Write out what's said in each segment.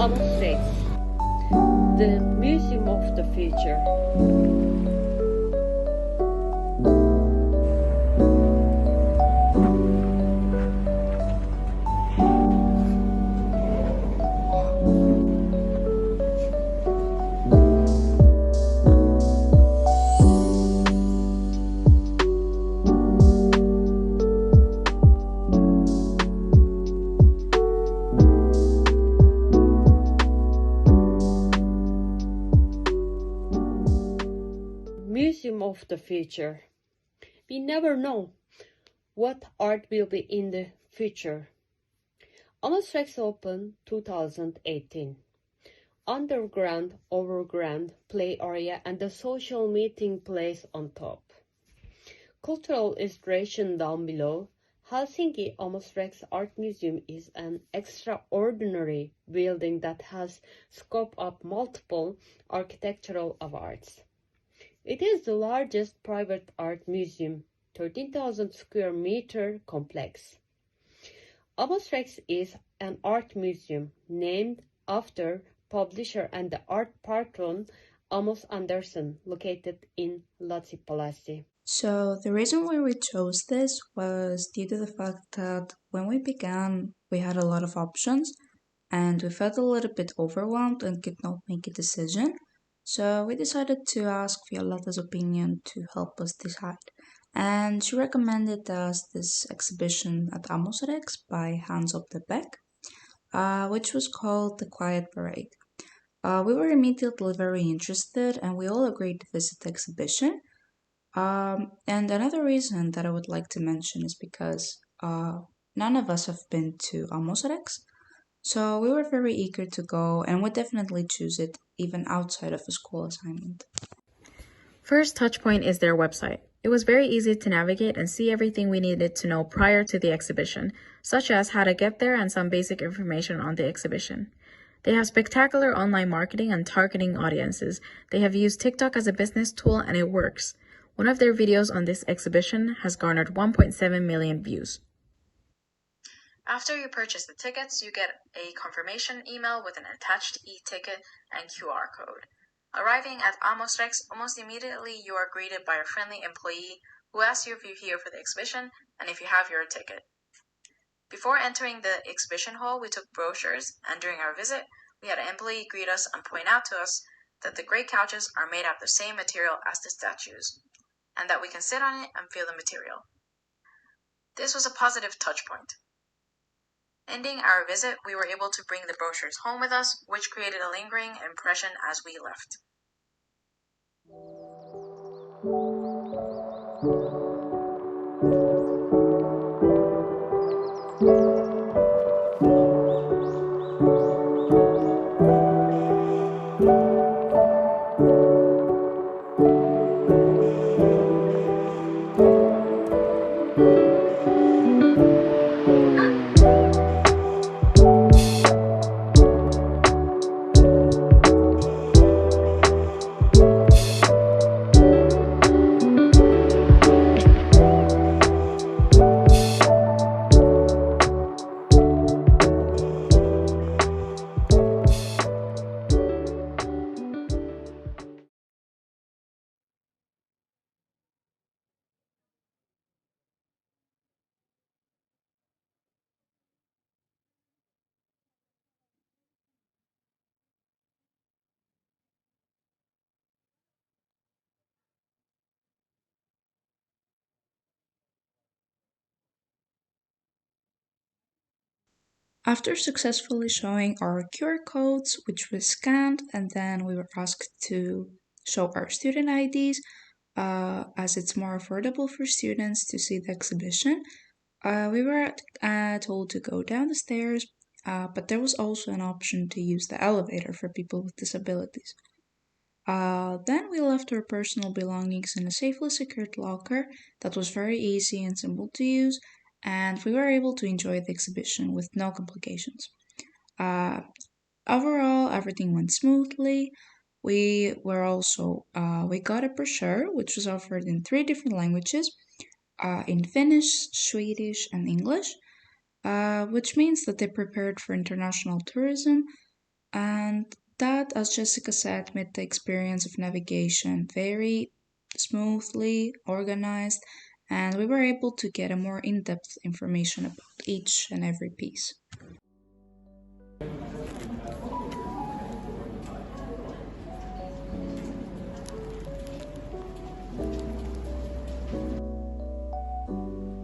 Amos Rex, the Museum of the Future. Museum of the Future. We never know what art will be in the future. Amos Rex Open 2018. Underground, overground play area and the social meeting place on top. Cultural illustration down below. Helsinki Amos Rex Art Museum is an extraordinary building that has scope of multiple architectural awards. It is the largest private art museum, 13,000 square meter complex. Amos Rex is an art museum named after publisher and the art patron Amos Anderson, located in Lasi. So the reason why we chose this was due to the fact that when we began, we had a lot of options and we felt a little bit overwhelmed and could not make a decision. So we decided to ask Violeta's opinion to help us decide. And she recommended us this exhibition at Amos Rex by Hans op de Beck, which was called The Quiet Parade. We were immediately very interested and we all agreed to visit the exhibition. And another reason that I would like to mention is because none of us have been to Amos Rex, so we were very eager to go and would definitely choose it even outside of a school assignment. First touchpoint is their website. It was very easy to navigate and see everything we needed to know prior to the exhibition, such as how to get there and some basic information on the exhibition. They have spectacular online marketing and targeting audiences. They have used TikTok as a business tool and it works. One of their videos on this exhibition has garnered 1.7 million views. After you purchase the tickets, you get a confirmation email with an attached e-ticket and QR code. Arriving at Amos Rex, almost immediately you are greeted by a friendly employee who asks you if you're here for the exhibition and if you have your ticket. Before entering the exhibition hall, we took brochures, and during our visit, we had an employee greet us and point out to us that the great couches are made out of the same material as the statues, and that we can sit on it and feel the material. This was a positive touch point. Ending our visit, we were able to bring the brochures home with us, which created a lingering impression as we left. After successfully showing our QR codes, which was scanned, and then we were asked to show our student IDs, as it's more affordable for students to see the exhibition, we were told to go down the stairs, but there was also an option to use the elevator for people with disabilities. Then we left our personal belongings in a safely secured locker that was very easy and simple to use, and we were able to enjoy the exhibition with no complications. Overall, everything went smoothly. We got a brochure which was offered in 3 different languages, in Finnish, Swedish, and English, which means that they prepared for international tourism. And that, as Jessica said, made the experience of navigation very smoothly organized, and we were able to get a more in-depth information about each and every piece.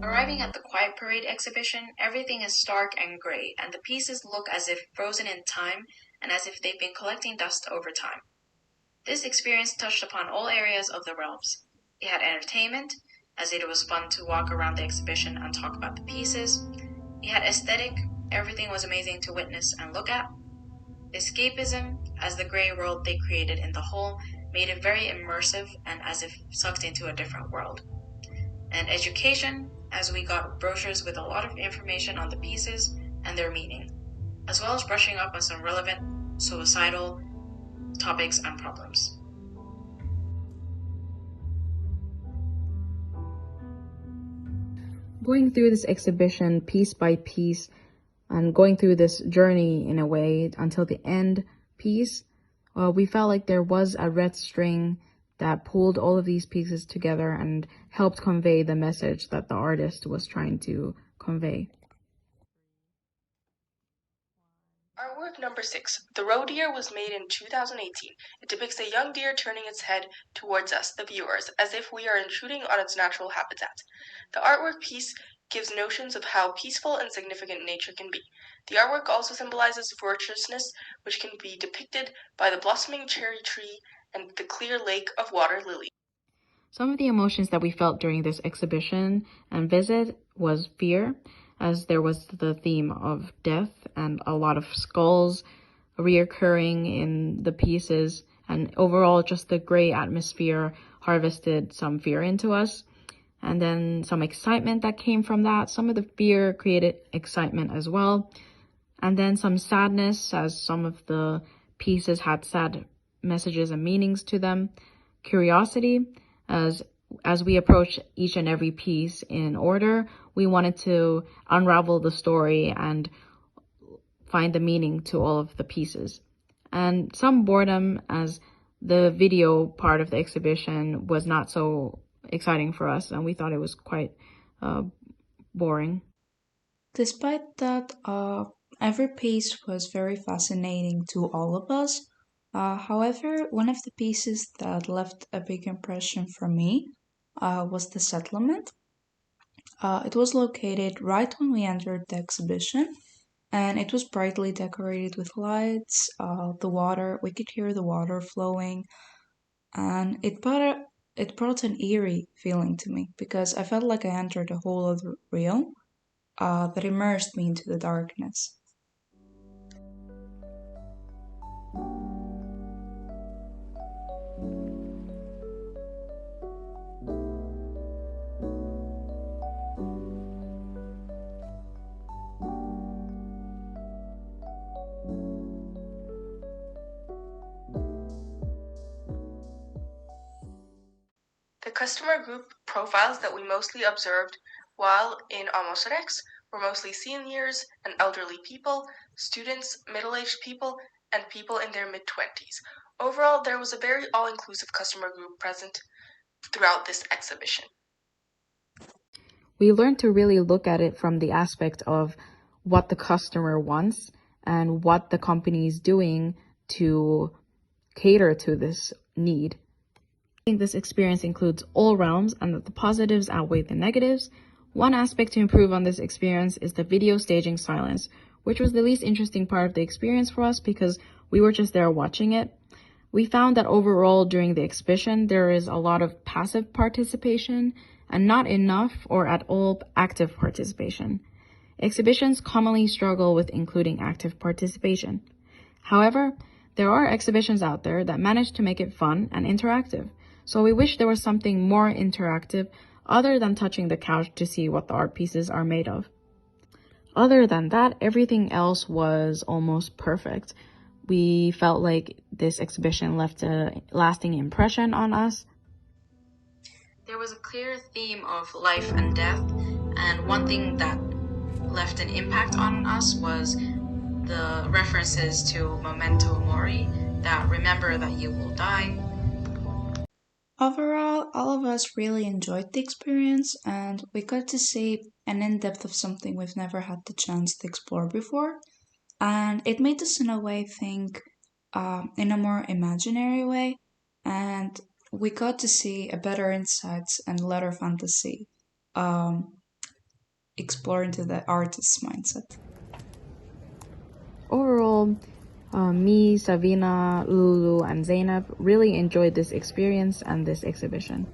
Arriving at the Quiet Parade exhibition, everything is stark and gray, and the pieces look as if frozen in time and as if they've been collecting dust over time. This experience touched upon all areas of the realms. It had entertainment, as it was fun to walk around the exhibition and talk about the pieces. It had aesthetic, everything was amazing to witness and look at. Escapism, as the gray world they created in the hall made it very immersive and as if sucked into a different world. And education, as we got brochures with a lot of information on the pieces and their meaning, as well as brushing up on some relevant suicidal topics and problems. Going through this exhibition piece by piece and going through this journey in a way until the end piece, we felt like there was a red string that pulled all of these pieces together and helped convey the message that the artist was trying to convey. Artwork number 6, The Roe Deer, was made in 2018. It depicts a young deer turning its head towards us, the viewers, as if we are intruding on its natural habitat. The artwork piece gives notions of how peaceful and significant nature can be. The artwork also symbolizes virtuousness, which can be depicted by the blossoming cherry tree and the clear lake of water lilies. Some of the emotions that we felt during this exhibition and visit was fear, as there was the theme of death and a lot of skulls reoccurring in the pieces, and overall just the gray atmosphere harvested some fear into us. And then some excitement that came from that. Some of the fear created excitement as well. And then some sadness, as some of the pieces had sad messages and meanings to them. Curiosity, as we approached each and every piece in order, we wanted to unravel the story and find the meaning to all of the pieces. And some boredom, as the video part of the exhibition was not so exciting for us, and we thought it was quite boring. Despite that, every piece was very fascinating to all of us. However, one of the pieces that left a big impression for me was the settlement. It was located right when we entered the exhibition, and it was brightly decorated with lights. The water, we could hear the water flowing, and it brought an eerie feeling to me because I felt like I entered a whole other realm that immersed me into the darkness. The customer group profiles that we mostly observed while in Amos Rex were mostly seniors and elderly people, students, middle-aged people, and people in their mid-20s. Overall, there was a very all-inclusive customer group present throughout this exhibition. We learned to really look at it from the aspect of what the customer wants and what the company is doing to cater to this need. I think this experience includes all realms and that the positives outweigh the negatives. One aspect to improve on this experience is the video staging silence, which was the least interesting part of the experience for us because we were just there watching it. We found that overall during the exhibition, there is a lot of passive participation and not enough or at all active participation. Exhibitions commonly struggle with including active participation. However, there are exhibitions out there that manage to make it fun and interactive. So we wish there was something more interactive other than touching the couch to see what the art pieces are made of. Other than that, everything else was almost perfect. We felt like this exhibition left a lasting impression on us. There was a clear theme of life and death, and one thing that left an impact on us was the references to memento mori, that remember that you will die. Overall, all of us really enjoyed the experience, and we got to see an in-depth of something we've never had the chance to explore before. And it made us, in a way, think in a more imaginary way, and we got to see a better insights and letter fantasy explore into the artist's mindset. Overall, me, Savina, Lulu, and Zainab really enjoyed this experience and this exhibition.